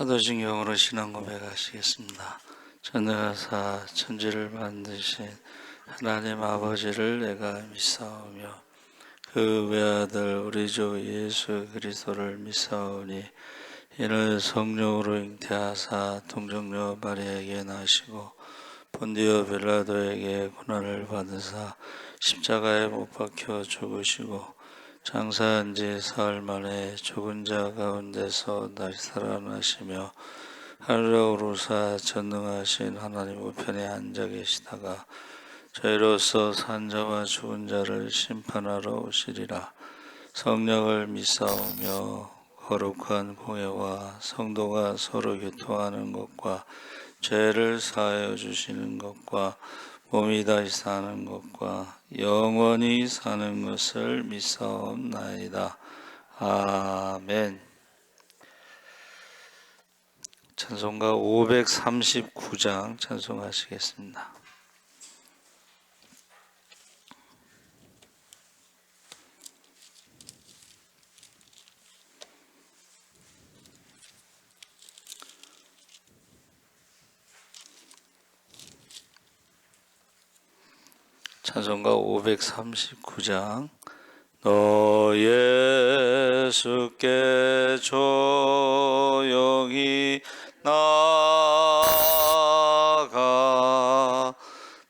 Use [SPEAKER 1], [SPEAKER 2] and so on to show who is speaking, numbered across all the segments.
[SPEAKER 1] 사도신경으로 신앙 고백하시겠습니다. 전능하사 천지를 만드신 하나님 아버지를 내가 믿사오며 그 외아들 우리 주 예수 그리스도를 믿사오니 이는 성령으로 잉태하사 동정녀 마리아에게 나시고 본디오 빌라도에게 고난을 받으사 십자가에 못 박혀 죽으시고 장사한 지 사흘 만에 죽은 자 가운데서 다시 살아나시며 하늘에 오르사 전능하신 하나님 우편에 앉아 계시다가 저희로서 산 자와 죽은 자를 심판하러 오시리라. 성령을 믿사오며 거룩한 공예와 성도가 서로 교통하는 것과 죄를 사하여 주시는 것과 몸이 다시 사는 것과 영원히 사는 것을 믿사옵나이다. 아멘. 찬송가 539장 찬송하시겠습니다. 찬송가 539장. 너 예수께 조용히 나아가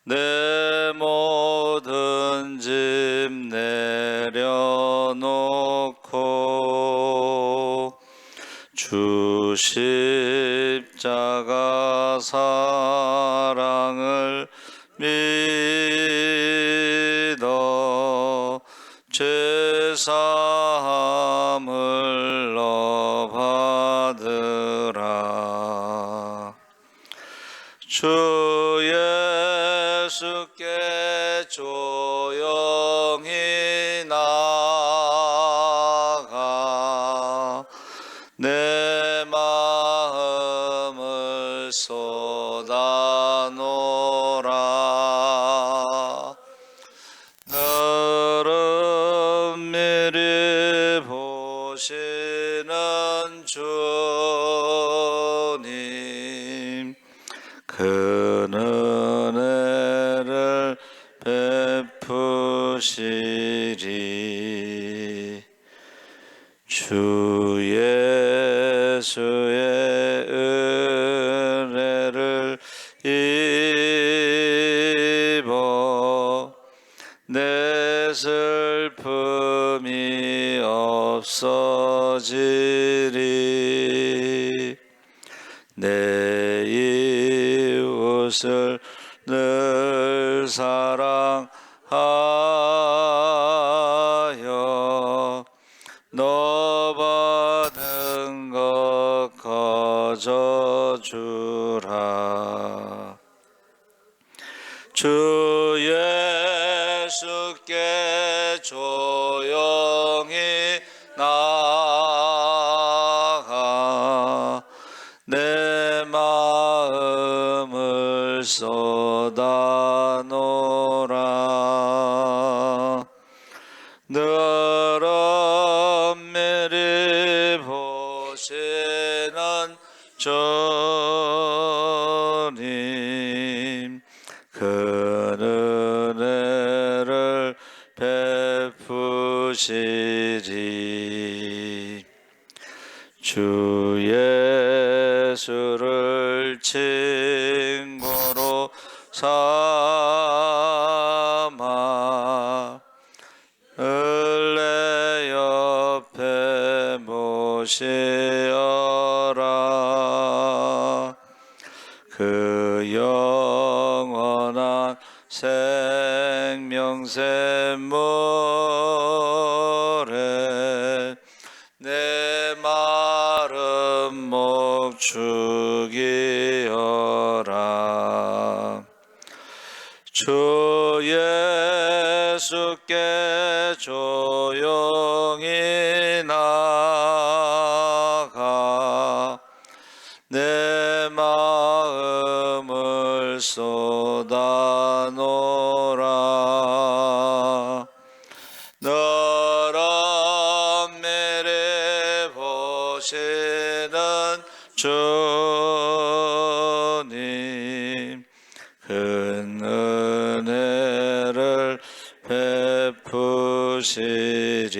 [SPEAKER 1] 내 모든 짐 내려놓고 주 십자가 사랑을 믿어 죄사함을 너 받으라. 주 예수께 조용히 나아가 내 마음을 쏟아놓으라. 너를 미리 보시는 주님, 그 은혜를 베푸시리. 주 예수의 은혜를 입어 내 슬픔이 없어지리. 내 이웃을 늘 사랑하여 너 받은 것 거저 주라. 주 예수께 조용히 나아가 내 마음을 쏟아놓으라. 너를 미리 보시는 주님, 그 은혜를 베푸시리. 주 예수를 친구로 삼아 내 옆에 모시어라. 그 영원한 생명샘물에 내 마른 목 죽이어라. 주 예수께 조용히 나아가 내 마음을 쏟아놓으라. 너를 미리 보시는 주 푸시리.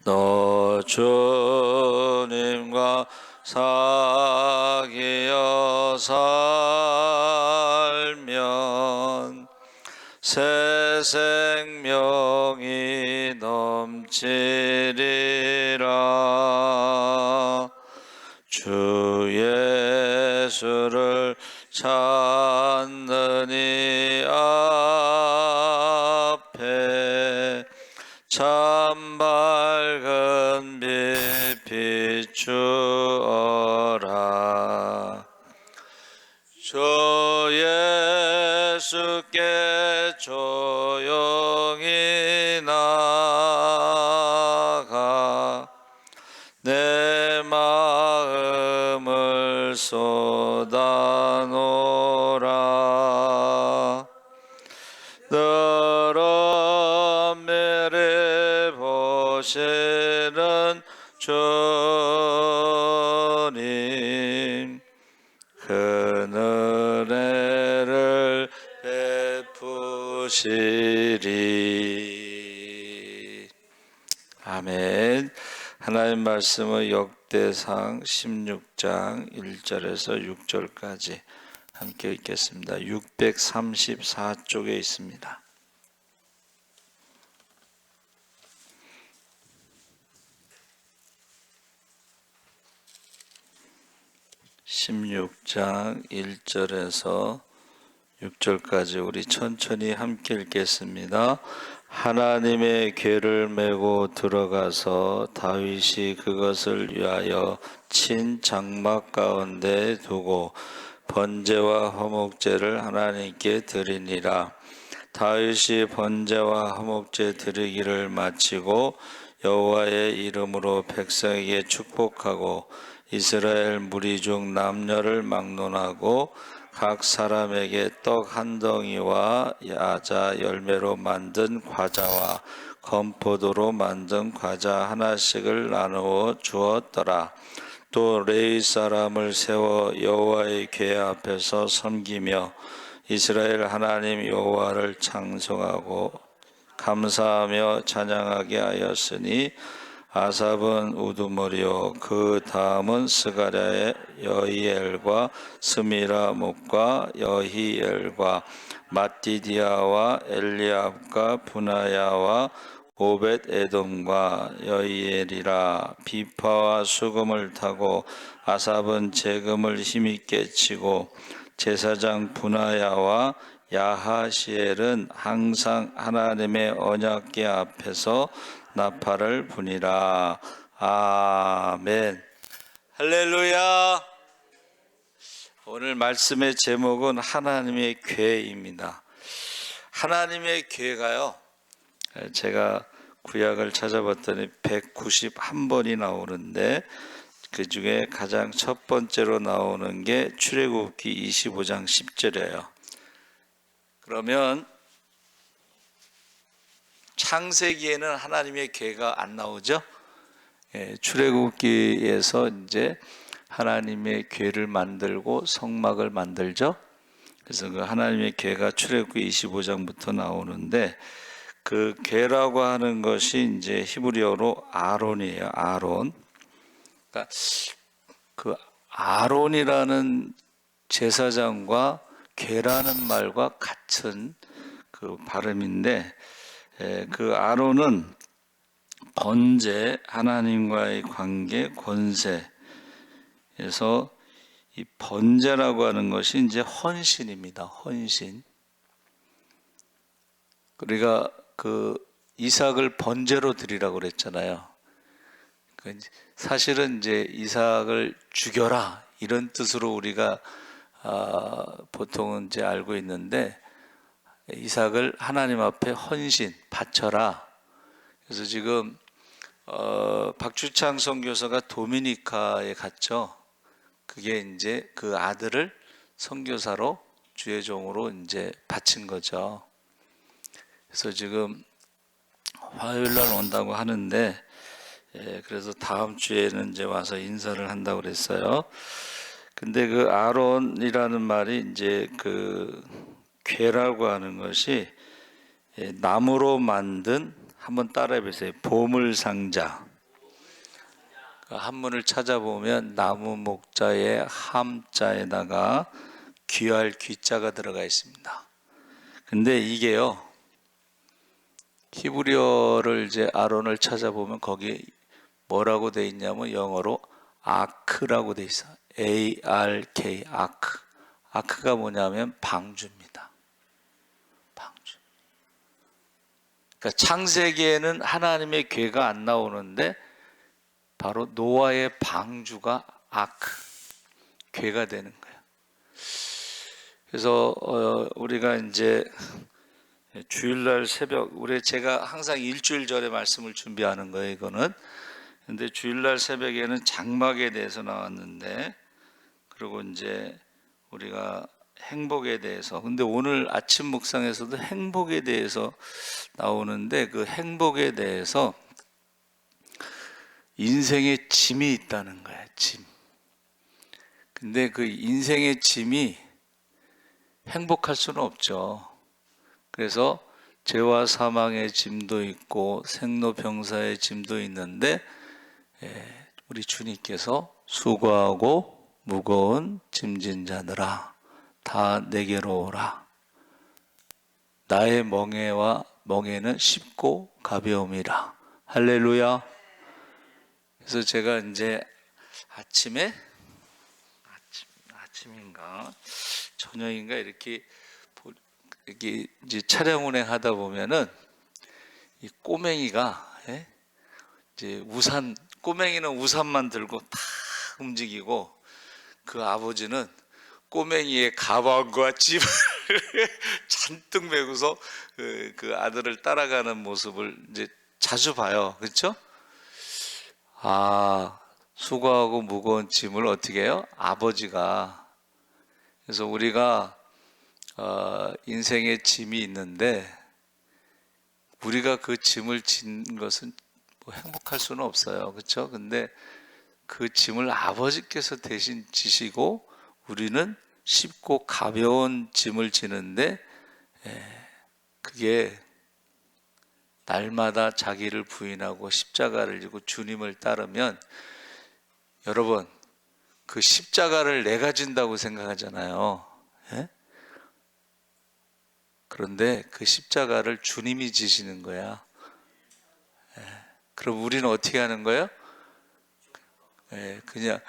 [SPEAKER 1] 너 주님과 사귀어 살면 새 생명이 넘치리라. 주 예수를 찾는 이 앞에 참 밝은 빛 비추어라. 주 예수께 조용히 나가 내 마음을 쏟아놓으라. 너로 미리 보시는 주님 그 은혜를 베푸시리. 아멘. 하나님 말씀은 역대상 16장 1절에서 6절까지 함께 읽겠습니다. 634쪽에 있습니다. 16장 1절에서 6절까지 우리 천천히 함께 읽겠습니다. 하나님의 궤를 메고 들어가서 다윗이 그것을 위하여 친 장막 가운데 두고 번제와 화목제를 하나님께 드리니라. 다윗이 번제와 화목제 드리기를 마치고 여호와의 이름으로 백성에게 축복하고 이스라엘 무리 중 남녀를 막론하고 각 사람에게 떡 한 덩이와 야자 열매로 만든 과자와 건포도로 만든 과자 하나씩을 나누어 주었더라. 또 레위 사람을 세워 여호와의 궤 앞에서 섬기며 이스라엘 하나님 여호와를 찬송하고 감사하며 찬양하게 하였으니 아삽은 우두머리요 그 다음은 스가랴의 여히엘과 스미라목과 여히엘과 마띠디아와 엘리압과 분하야와 오벳 에돔과 여히엘이라. 비파와 수금을 타고 아삽은 재금을 힘있게 치고 제사장 분하야와 야하시엘은 항상 하나님의 언약궤 앞에서 나팔을 부니라. 아멘. 할렐루야. 오늘 말씀의 제목은 하나님의 궤입니다. 하나님의 궤가요, 제가 구약을 찾아봤더니 191번이 나오는데 그 중에 가장 첫 번째로 나오는 게 출애굽기 25장 10절이에요. 그러면 창세기에는 하나님의 궤가 안 나오죠? 출애굽기에서 이제 하나님의 궤를 만들고 성막을 만들죠. 그래서 그 하나님의 궤가 출애굽기 25장부터 나오는데 그 궤라고 하는 것이 이제 히브리어로 아론이에요. 아론. 그러니까 그 아론이라는 제사장과 궤라는 말과 같은 그 발음인데 그 아론은 번제, 하나님과의 관계, 권세에서 이 번제라고 하는 것이 이제 헌신입니다. 헌신. 우리가 그 이삭을 번제로 드리라고 그랬잖아요. 사실은 이제 이삭을 죽여라 이런 뜻으로 우리가 보통은 이제 알고 있는데 이삭을 하나님 앞에 헌신 바쳐라. 그래서 지금 박주창 선교사가 도미니카에 갔죠. 그게 이제 그 아들을 선교사로 주의 종으로 이제 바친 거죠. 그래서 지금 화요일 날 온다고 하는데 그래서 다음 주에는 이제 와서 인사를 한다고 그랬어요. 근데 그 아론이라는 말이 이제 그 궤라고 하는 것이 나무로 만든, 한번 따라해 보세요. 보물상자. 그 한문을 찾아보면 나무 목자에 함자에다가 귀할 귀자가 들어가 있습니다. 근데 이게요, 히브리어를 이제 아론을 찾아보면 거기 뭐라고 돼 있냐면 영어로 아크라고 돼 있어. ARK, 아크. 아크가 뭐냐면 방주입니다. 방주. 그러니까 창세기에는 하나님의 궤가 안 나오는데 바로 노아의 방주가 아크, 궤가 되는 거예요. 그래서 우리가 이제 주일날 새벽, 제가 항상 일주일 전에 말씀을 준비하는 거예요, 이거는. 근데 주일날 새벽에는 장막에 대해서 나왔는데, 그리고 이제 우리가 행복에 대해서, 근데 오늘 아침 묵상에서도 행복에 대해서 나오는데, 그 행복에 대해서 인생의 짐이 있다는 거야, 짐. 근데 그 인생의 짐이 행복할 수는 없죠. 그래서 죄와 사망의 짐도 있고 생로병사의 짐도 있는데, 우리 주님께서 수고하고 무거운 짐진 자들아 다 내게로 오라. 나의 멍에는 쉽고 가벼움이라. 할렐루야. 그래서 제가 이제 아침인가 저녁인가 이렇게 이제 차량 운행하다 보면은 이 꼬맹이가 이제 꼬맹이는 우산만 들고 탁 움직이고, 그 아버지는 꼬맹이의 가방과 짐을 잔뜩 메고서 그 아들을 따라가는 모습을 이제 자주 봐요. 그렇죠? 수고하고 무거운 짐을 어떻게 해요? 아버지가. 그래서 우리가 인생의 짐이 있는데, 우리가 그 짐을 진 것은 뭐 행복할 수는 없어요. 그렇죠? 근데 그 짐을 아버지께서 대신 지시고 우리는 쉽고 가벼운 짐을 지는데, 그게 날마다 자기를 부인하고 십자가를 지고 주님을 따르면, 여러분, 그 십자가를 내가 진다고 생각하잖아요. 그런데 그 십자가를 주님이 지시는 거야. 그럼 우리는 어떻게 하는 거예요? 그냥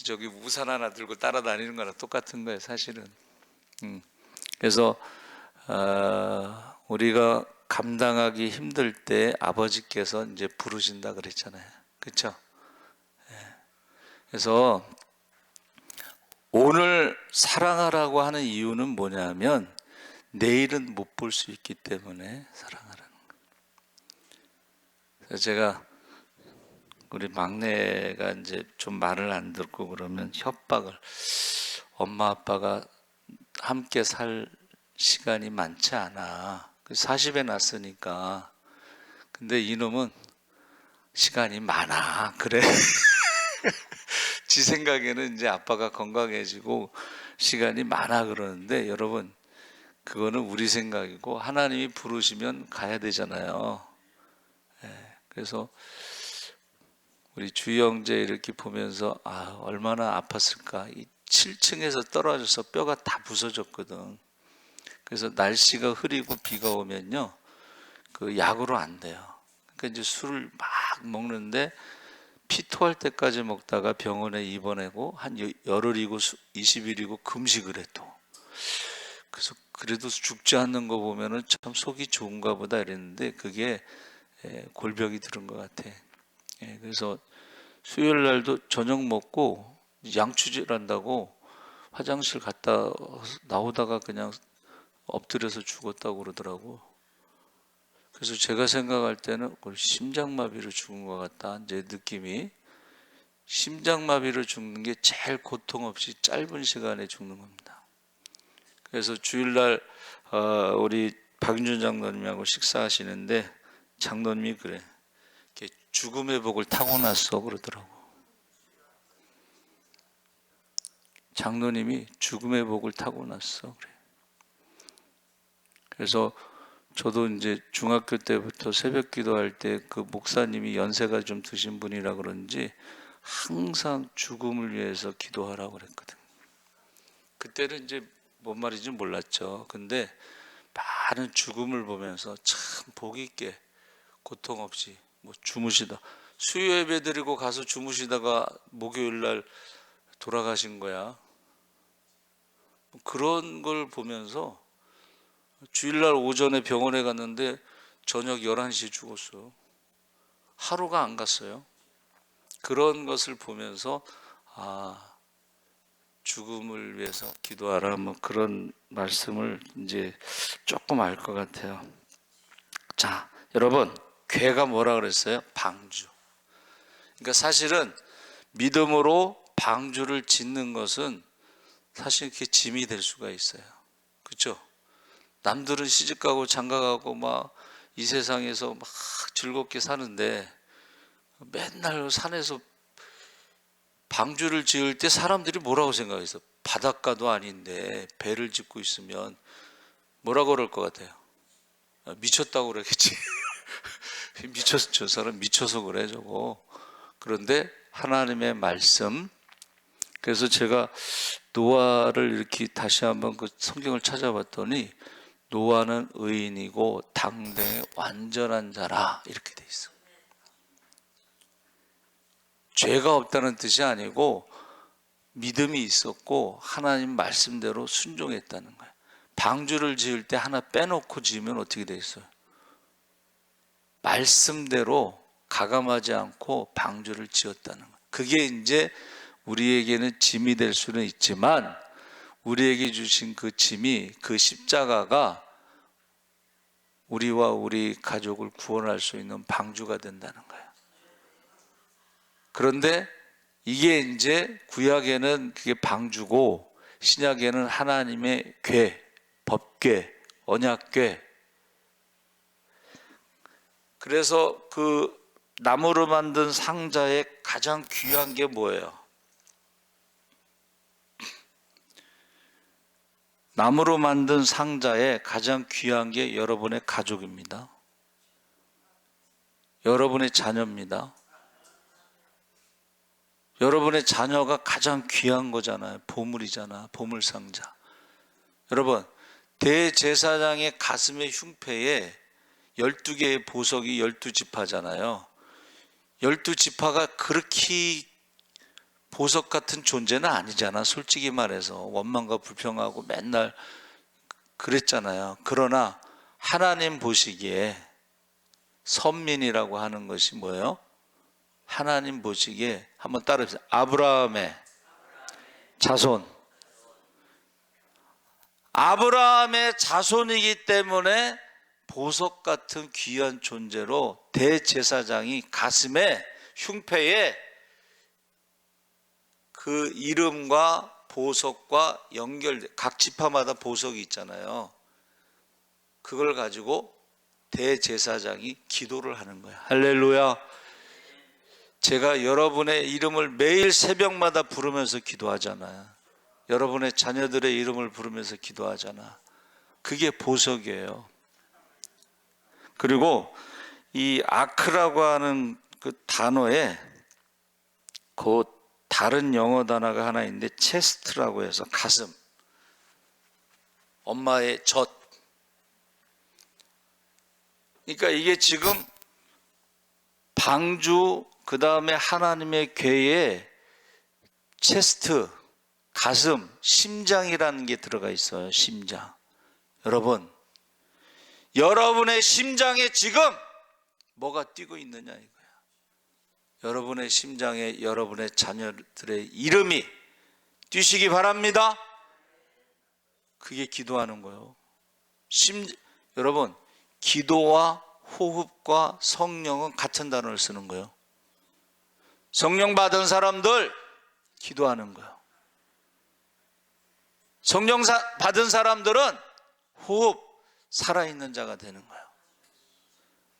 [SPEAKER 1] 저기 우산 하나 들고 따라다니는 거랑 똑같은 거예요, 사실은. 그래서 우리가 감당하기 힘들 때 아버지께서 이제 부르신다 그랬잖아요. 그렇죠? 그래서 오늘 사랑하라고 하는 이유는 뭐냐면, 내일은 못 볼 수 있기 때문에 사랑하라는 거예요. 그래서 제가 우리 막내가 이제 좀 말을 안 듣고 그러면 협박을, 엄마 아빠가 함께 살 시간이 많지 않아. 40에 났으니까. 근데 이놈은 시간이 많아. 그래. 지 생각에는 이제 아빠가 건강해지고 시간이 많아 그러는데, 여러분, 그거는 우리 생각이고 하나님이 부르시면 가야 되잖아요. 그래서 우리 주희 형제 이렇게 보면서 얼마나 아팠을까. 이 7층에서 떨어져서 뼈가 다 부서졌거든. 그래서 날씨가 흐리고 비가 오면요, 그 약으로 안 돼요. 그러니까 이제 술을 막 먹는데 피 토할 때까지 먹다가 병원에 입원하고 한 열흘이고 20일이고 금식을 해 또. 그래서 그래도 죽지 않는 거 보면은 참 속이 좋은가 보다 이랬는데, 그게 골병이 들은 것 같아. 그래서 수요일 날도 저녁 먹고 양치질 한다고 화장실 갔다 나오다가 그냥 엎드려서 죽었다고 그러더라고. 그래서 제가 생각할 때는 심장마비로 죽은 것 같다. 제 느낌이, 심장마비로 죽는 게 제일 고통 없이 짧은 시간에 죽는 겁니다. 그래서 주일날 우리 박윤준 장로님하고 식사하시는데 장로님이 그래, 죽음의 복을 타고났어 그러더라고. 장로님이 죽음의 복을 타고났어 그래. 그래서 저도 이제 중학교 때부터 새벽 기도할 때 그 목사님이 연세가 좀 드신 분이라 그런지 항상 죽음을 위해서 기도하라고 그랬거든. 그때는 이제 뭔 말인지 몰랐죠. 근데 많은 죽음을 보면서 참 복 있게 고통 없이 뭐 주무시다 수요 예배 드리고 가서 주무시다가 목요일 날 돌아가신 거야. 그런 걸 보면서 주일날 오전에 병원에 갔는데 저녁 11시에 죽었어요. 하루가 안 갔어요. 그런 것을 보면서 죽음을 위해서 기도하라, 뭐 그런 말씀을 이제 조금 알 것 같아요. 자, 여러분, 괴가 뭐라 그랬어요? 방주. 그러니까 사실은 믿음으로 방주를 짓는 것은 사실 그게 짐이 될 수가 있어요. 그렇죠? 남들은 시집가고 장가가고 막 이 세상에서 막 즐겁게 사는데 맨날 산에서 방주를 지을 때 사람들이 뭐라고 생각해서 바닷가도 아닌데 배를 짓고 있으면 뭐라고 그럴 것 같아요? 미쳤다고 그러겠지. 미쳤어, 저 사람 미쳐서 그래 저거. 그런데 하나님의 말씀, 그래서 제가 노아를 이렇게 다시 한번 그 성경을 찾아봤더니 노아는 의인이고 당대의 완전한 자라 이렇게 돼 있어. 죄가 없다는 뜻이 아니고 믿음이 있었고 하나님 말씀대로 순종했다는 거예요. 방주를 지을 때 하나 빼놓고 지으면 어떻게 돼 있어요? 말씀대로 가감하지 않고 방주를 지었다는 거예요. 그게 이제 우리에게는 짐이 될 수는 있지만 우리에게 주신 그 짐이, 그 십자가가 우리와 우리 가족을 구원할 수 있는 방주가 된다는 거예요. 그런데 이게 이제 구약에는 그게 방주고 신약에는 하나님의 궤, 법궤, 언약궤. 그래서 그 나무로 만든 상자에 가장 귀한 게 뭐예요? 나무로 만든 상자에 가장 귀한 게 여러분의 가족입니다. 여러분의 자녀입니다. 여러분의 자녀가 가장 귀한 거잖아요. 보물이잖아. 보물상자. 여러분, 대제사장의 가슴의 흉패에 12개의 보석이 12지파잖아요. 12지파가 그렇게 보석 같은 존재는 아니잖아. 솔직히 말해서 원망과 불평하고 맨날 그랬잖아요. 그러나 하나님 보시기에 선민이라고 하는 것이 뭐예요? 하나님 보시기에 한번 따라해보세요. 아브라함의 자손. 아브라함의 자손이기 때문에 보석 같은 귀한 존재로 대제사장이 가슴에 흉패에 그 이름과 보석과 연결돼, 각 지파마다 보석이 있잖아요. 그걸 가지고 대제사장이 기도를 하는 거예요. 할렐루야. 제가 여러분의 이름을 매일 새벽마다 부르면서 기도하잖아요. 여러분의 자녀들의 이름을 부르면서 기도하잖아. 그게 보석이에요. 그리고 이 아크라고 하는 그 단어에 그 다른 영어 단어가 하나 있는데 체스트라고 해서 가슴, 엄마의 젖. 그러니까 이게 지금 방주, 그 다음에 하나님의 궤에 체스트, 가슴, 심장이라는 게 들어가 있어요. 심장. 여러분, 여러분의 심장에 지금 뭐가 뛰고 있느냐 이거야. 여러분의 심장에 여러분의 자녀들의 이름이 뛰시기 바랍니다. 그게 기도하는 거예요. 여러분, 기도와 호흡과 성령은 같은 단어를 쓰는 거예요. 성령 받은 사람들 기도하는 거예요. 성령 받은 사람들은 호흡, 살아있는 자가 되는 거예요.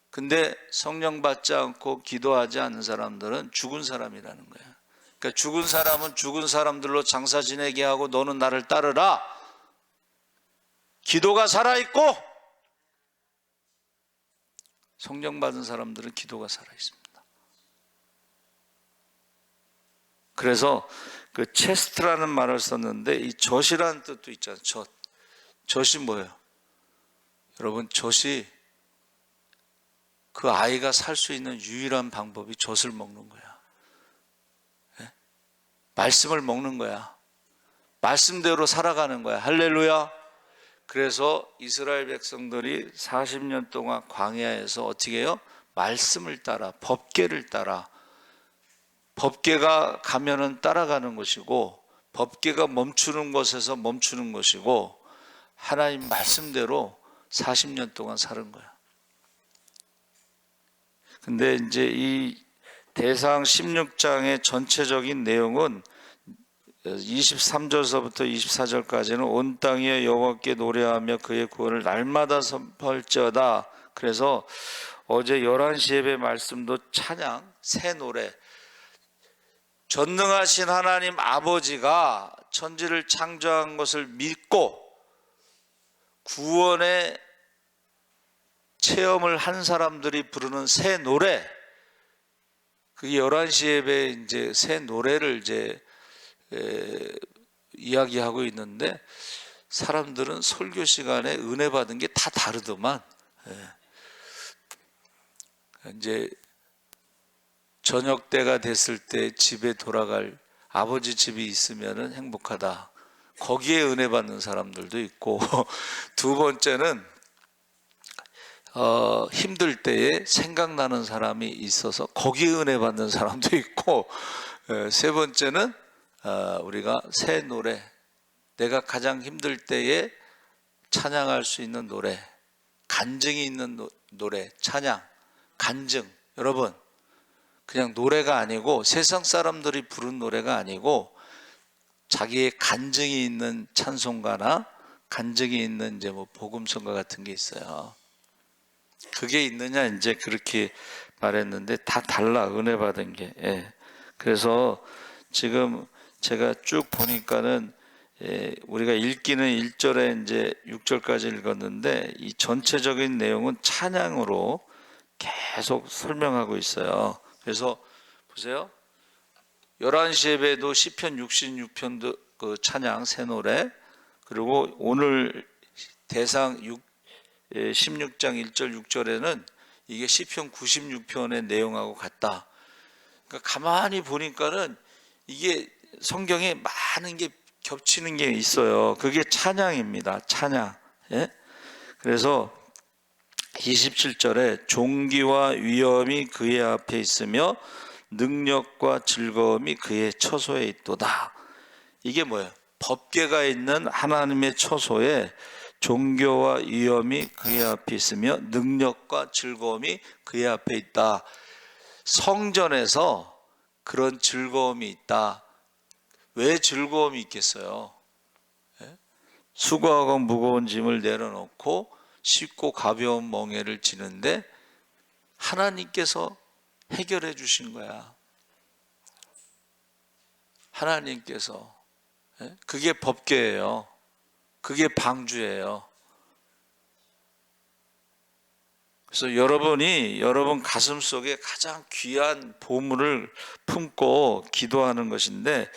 [SPEAKER 1] 근데 성령 받지 않고 기도하지 않는 사람들은 죽은 사람이라는 거예요. 그러니까 죽은 사람은 죽은 사람들로 장사 지내게 하고 너는 나를 따르라. 기도가 살아있고 성령 받은 사람들은 기도가 살아 있습니다. 그래서 그 체스트라는 말을 썼는데 이 젖이라는 뜻도 있잖아요. 젖이 뭐예요? 여러분, 젖이 그 아이가 살 수 있는 유일한 방법이 젖을 먹는 거야. 네? 말씀을 먹는 거야. 말씀대로 살아가는 거야. 할렐루야. 그래서 이스라엘 백성들이 40년 동안 광야에서 어떻게 해요? 말씀을 따라, 법궤를 따라. 법궤가 가면은 따라가는 것이고, 법궤가 멈추는 곳에서 멈추는 것이고, 하나님 말씀대로 40년 동안 사는 거야. 근데 이제 이 대상 16장의 전체적인 내용은 23절서부터 24절까지는 온 땅에 여호와께 노래하며 그의 구원을 날마다 선포할지어다. 그래서 어제 11시 예배 말씀도 찬양, 새 노래, 전능하신 하나님 아버지가 천지를 창조한 것을 믿고 구원의 체험을 한 사람들이 부르는 새 노래, 그게 11시 예배 이제 새 노래를 이제 이야기하고 있는데, 사람들은 설교 시간에 은혜 받은 게 다 다르더만. 이제 저녁 때가 됐을 때 집에 돌아갈, 아버지 집이 있으면은 행복하다, 거기에 은혜 받는 사람들도 있고, 두 번째는 힘들 때에 생각나는 사람이 있어서 거기에 은혜 받는 사람도 있고, 세 번째는 우리가 새 노래, 내가 가장 힘들 때에 찬양할 수 있는 노래, 간증이 있는 노래, 찬양, 간증. 여러분, 그냥 노래가 아니고, 세상 사람들이 부른 노래가 아니고 자기의 간증이 있는 찬송가나 간증이 있는 이제 뭐 복음성가 같은 게 있어요. 그게 있느냐 이제 그렇게 말했는데 다 달라, 은혜 받은 게. 그래서 지금 제가 쭉 보니까는 우리가 읽기는 1절에 이제 6절까지 읽었는데 이 전체적인 내용은 찬양으로 계속 설명하고 있어요. 그래서 보세요. 11시 예배도 시편 66편도 그 찬양 새 노래, 그리고 오늘 대상 16장 1절 6절에는 이게 시편 96편의 내용하고 같다. 그러니까 가만히 보니까는 이게 성경에 많은 게 겹치는 게 있어요. 그게 찬양입니다. 찬양. 그래서 27절에 종기와 위엄이 그의 앞에 있으며 능력과 즐거움이 그의 처소에 있도다. 이게 뭐예요? 법궤가 있는 하나님의 처소에 종교와 위엄이 그의 앞에 있으며 능력과 즐거움이 그의 앞에 있다. 성전에서 그런 즐거움이 있다. 왜 즐거움이 있겠어요? 수고하고 무거운 짐을 내려놓고 쉽고 가벼운 멍에를 지는데 하나님께서 해결해 주신 거야. 하나님께서. 그게 법궤예요. 그게 방주예요. 그래서 여러분이 여러분 가슴 속에 가장 귀한 보물을 품고 기도하는 것인데,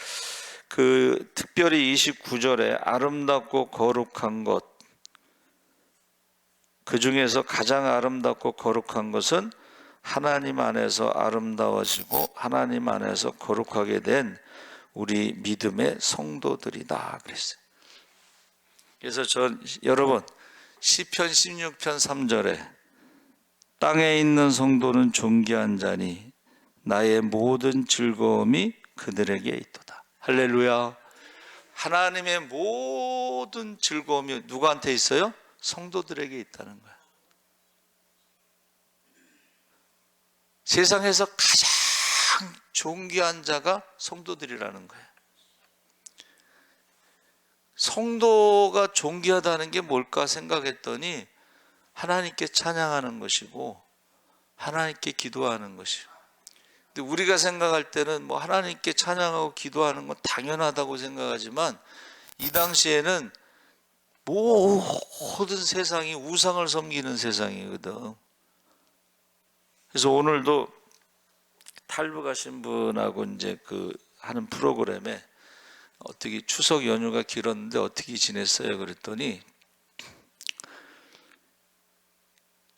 [SPEAKER 1] 그 특별히 29절에 아름답고 거룩한 것, 그 중에서 가장 아름답고 거룩한 것은 하나님 안에서 아름다워지고 하나님 안에서 거룩하게 된 우리 믿음의 성도들이다 그랬어요. 그래서 여러분 시편 16편 3절에 땅에 있는 성도는 존귀한 자니 나의 모든 즐거움이 그들에게 있도다. 할렐루야. 하나님의 모든 즐거움이 누구한테 있어요? 성도들에게 있다는 거야. 세상에서 가장 존귀한 자가 성도들이라는 거예요. 성도가 존귀하다는 게 뭘까 생각했더니 하나님께 찬양하는 것이고 하나님께 기도하는 것이고, 근데 우리가 생각할 때는 뭐 하나님께 찬양하고 기도하는 건 당연하다고 생각하지만 이 당시에는 모든 세상이 우상을 섬기는 세상이거든. 그래서 오늘도 탈북 하신 분하고 이제 그 하는 프로그램에 어떻게 추석 연휴가 길었는데 어떻게 지냈어요? 그랬더니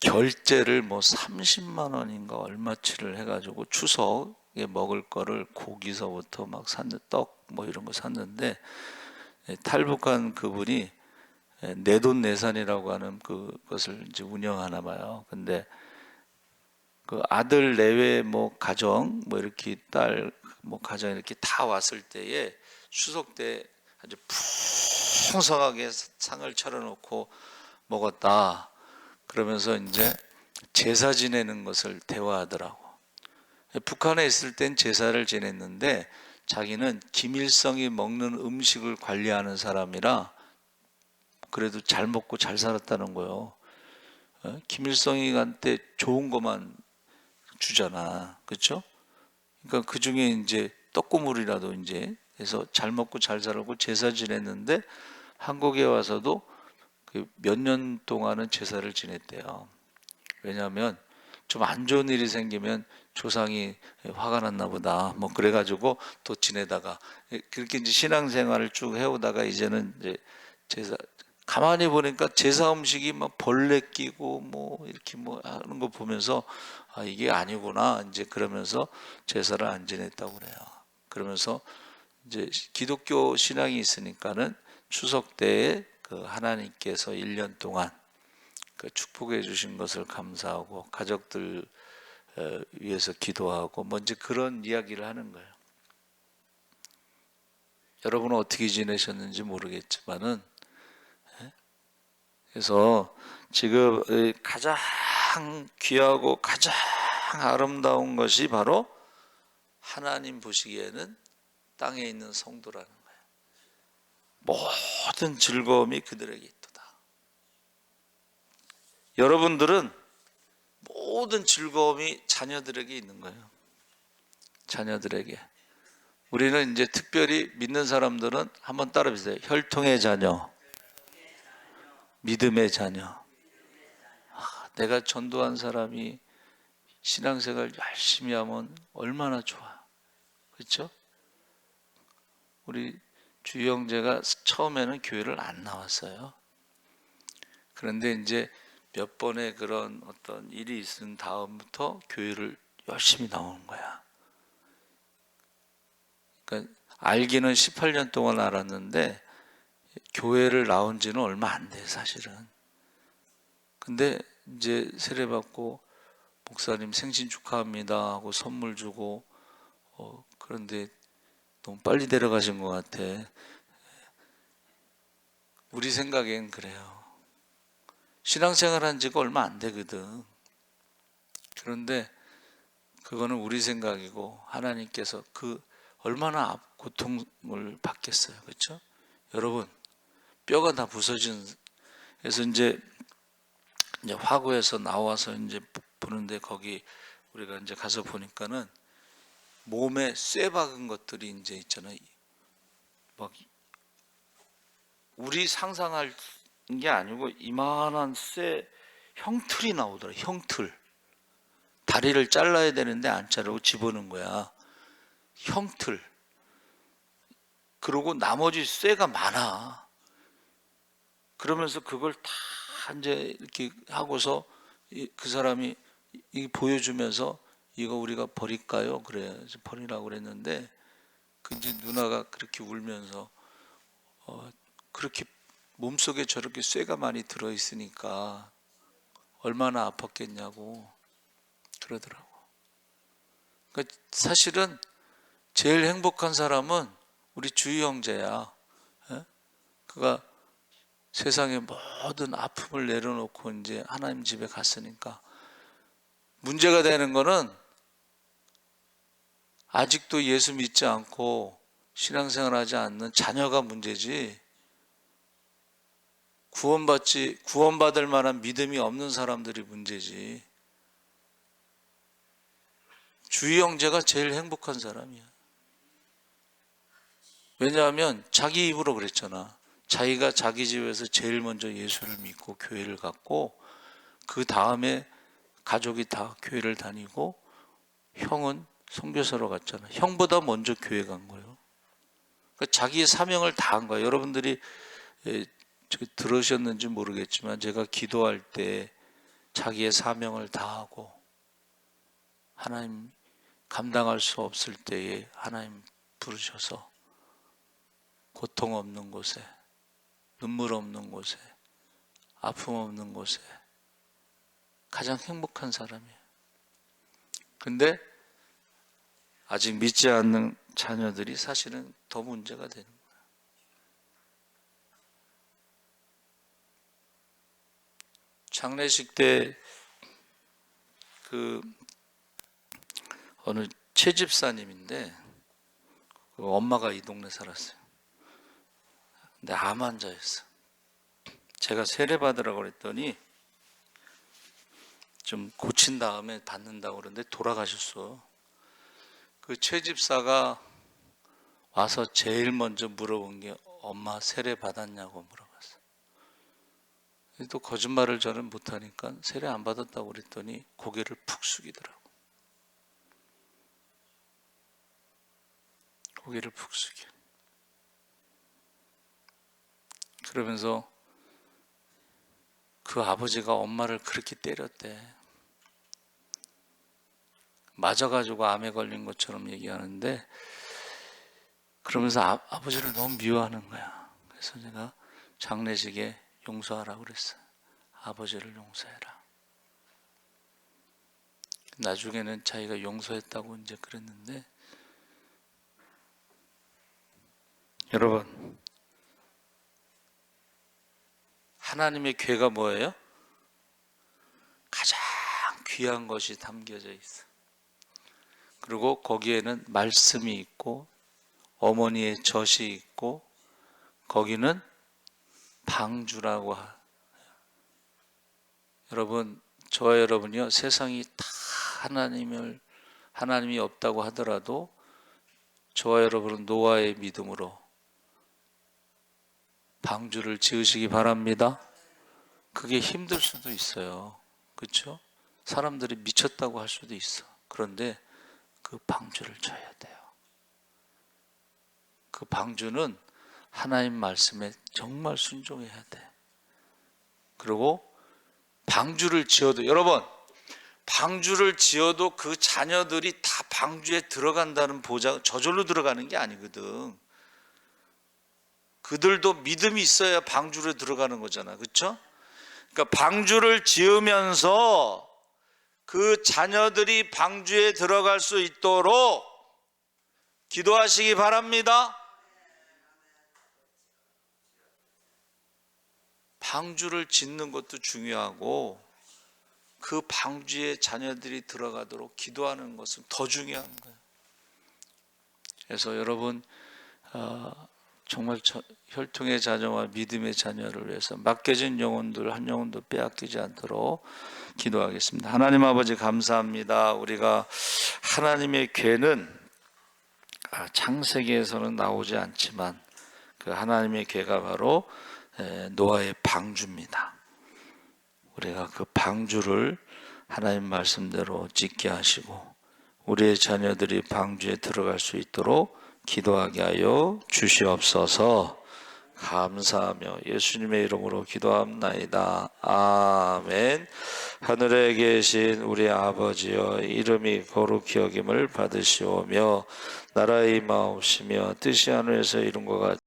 [SPEAKER 1] 결제를 뭐 30만 원인가 얼마치를 해가지고 추석에 먹을 거를 고기서부터 막 샀는데 떡 뭐 이런 거 샀는데 탈북한 그분이 내돈내산이라고 하는 그것을 이제 운영하나 봐요. 근데 그 아들 내외 뭐 가정 뭐 이렇게 딸 뭐 가정 이렇게 다 왔을 때에 추석 때 아주 풍성하게 상을 차려놓고 먹었다. 그러면서 이제 제사 지내는 것을 대화하더라고. 북한에 있을 땐 제사를 지냈는데 자기는 김일성이 먹는 음식을 관리하는 사람이라 그래도 잘 먹고 잘 살았다는 거예요. 김일성이한테 좋은 것만 주잖아, 그렇죠? 그러니까 그 중에 이제 떡고물이라도 이제 해서 잘 먹고 잘 살고 제사 지냈는데 한국에 와서도 그 몇 년 동안은 제사를 지냈대요. 왜냐하면 좀 안 좋은 일이 생기면 조상이 화가 났나 보다. 뭐 그래가지고 또 지내다가 그렇게 이제 신앙생활을 쭉 해오다가 이제는 이제 제사 가만히 보니까 제사 음식이 막 벌레 끼고 뭐 이렇게 뭐 하는 거 보면서 아 이게 아니구나 이제 그러면서 제사를 안 지냈다고 그래요. 그러면서 이제 기독교 신앙이 있으니까는 추석 때에 그 하나님께서 1년 동안 그 축복해 주신 것을 감사하고 가족들 위해서 기도하고 뭐 이제 그런 이야기를 하는 거예요. 여러분은 어떻게 지내셨는지 모르겠지만은 그래서 지금 가장 귀하고 가장 아름다운 것이 바로 하나님 보시기에는 땅에 있는 성도라는 거예요. 모든 즐거움이 그들에게 있도다. 여러분들은 모든 즐거움이 자녀들에게 있는 거예요. 자녀들에게. 우리는 이제 특별히 믿는 사람들은 한번 따라해보세요. 혈통의 자녀, 믿음의 자녀. 내가 전도한 사람이 신앙생활 열심히 하면 얼마나 좋아. 그렇죠? 우리 주희 형제가 처음에는 교회를 안 나왔어요. 그런데 이제 몇 번의 그런 어떤 일이 있은 다음부터 교회를 열심히 나오는 거야. 그러니까 알기는 18년 동안 알았는데 교회를 나온 지는 얼마 안 돼, 사실은. 근데 이제 세례받고 목사님 생신 축하합니다 하고 선물 주고 그런데 너무 빨리 데려가신 것 같아. 우리 생각엔 그래요. 신앙생활 한 지가 얼마 안 되거든. 그런데 그거는 우리 생각이고 하나님께서 그 얼마나 고통을 받겠어요. 그렇죠? 여러분 뼈가 다 부서진 그래서 이제 화구에서 나와서 이제 보는데 거기 우리가 이제 가서 보니까는 몸에 쇠 박은 것들이 이제 있잖아요. 막 우리 상상할 게 아니고 이만한 쇠 형틀이 나오더라. 형틀. 다리를 잘라야 되는데 안 자르고 집어넣은 거야. 형틀. 그리고 나머지 쇠가 많아. 그러면서 그걸 다 이제 이렇게 하고서 그 사람이 보여주면서 이거 우리가 버릴까요? 그래 버리라고 그랬는데 그 이제 누나가 그렇게 울면서 그렇게 몸속에 저렇게 쇠가 많이 들어 있으니까 얼마나 아팠겠냐고 그러더라고. 그러니까 사실은 제일 행복한 사람은 우리 주희 형제야. 그가 세상의 모든 아픔을 내려놓고 이제 하나님 집에 갔으니까 문제가 되는 거는 아직도 예수 믿지 않고 신앙생활 하지 않는 자녀가 문제지 구원받을 만한 믿음이 없는 사람들이 문제지. 주희 형제가 제일 행복한 사람이야. 왜냐하면 자기 입으로 그랬잖아. 자기가 자기 집에서 제일 먼저 예수를 믿고 교회를 갔고 그 다음에 가족이 다 교회를 다니고 형은 선교사로 갔잖아. 형보다 먼저 교회 간 거예요. 그러니까 자기의 사명을 다한 거예요. 여러분들이 들으셨는지 모르겠지만 제가 기도할 때 자기의 사명을 다하고 하나님 감당할 수 없을 때에 하나님 부르셔서 고통 없는 곳에, 눈물 없는 곳에, 아픔 없는 곳에 가장 행복한 사람이에요. 근데 아직 믿지 않는 자녀들이 사실은 더 문제가 되는 거예요. 장례식 때 어느 채집사님인데 엄마가 이 동네 살았어요. 근데 암 환자였어. 제가 세례 받으라고 그랬더니 좀 고친 다음에 받는다고 그러는데 돌아가셨어. 그 채집사가 와서 제일 먼저 물어본 게 엄마 세례 받았냐고 물어봤어. 또 거짓말을 저는 못하니까 세례 안 받았다고 그랬더니 고개를 푹 숙이더라고. 고개를 푹 숙여. 그러면서 그 아버지가 엄마를 그렇게 때렸대. 맞아가지고 암에 걸린 것처럼 얘기하는데, 그러면서 아버지를 너무 미워하는 거야. 그래서 제가 장례식에 용서하라고 그랬어요. 아버지를 용서해라. 나중에는 자기가 용서했다고 이제 그랬는데, 여러분, 하나님의 괴가 뭐예요? 가장 귀한 것이 담겨져 있어. 그리고 거기에는 말씀이 있고 어머니의 젖이 있고 거기는 방주라고 여러분, 저와 여러분이요, 세상이 다 하나님이 없다고 하더라도 저와 여러분은 노아의 믿음으로 방주를 지으시기 바랍니다. 그게 힘들 수도 있어요. 그렇죠? 사람들이 미쳤다고 할 수도 있어. 그런데 그 방주를 져야 돼요. 그 방주는 하나님 말씀에 정말 순종해야 돼. 그리고 방주를 지어도, 여러분, 방주를 지어도 그 자녀들이 다 방주에 들어간다는 보장, 저절로 들어가는 게 아니거든. 그들도 믿음이 있어야 방주로 들어가는 거잖아. 그렇죠? 그러니까 방주를 지으면서 그 자녀들이 방주에 들어갈 수 있도록 기도하시기 바랍니다. 방주를 짓는 것도 중요하고 그 방주에 자녀들이 들어가도록 기도하는 것은 더 중요한 거예요. 그래서 여러분, 정말 혈통의 자녀와 믿음의 자녀를 위해서 맡겨진 영혼들 한 영혼도 빼앗기지 않도록 기도하겠습니다. 하나님 아버지, 감사합니다. 우리가 하나님의 괴는 창세기에서는 나오지 않지만 그 하나님의 괴가 바로 노아의 방주입니다. 우리가 그 방주를 하나님 말씀대로 짓게 하시고 우리의 자녀들이 방주에 들어갈 수 있도록 기도하게 하여 주시옵소서. 감사하며 예수님의 이름으로 기도합나이다. 아멘. 하늘에 계신 우리 아버지여, 이름이 거룩히 여김을 받으시오며 나라의 임하옵시며 뜻이 하늘에서 이룬 것 같이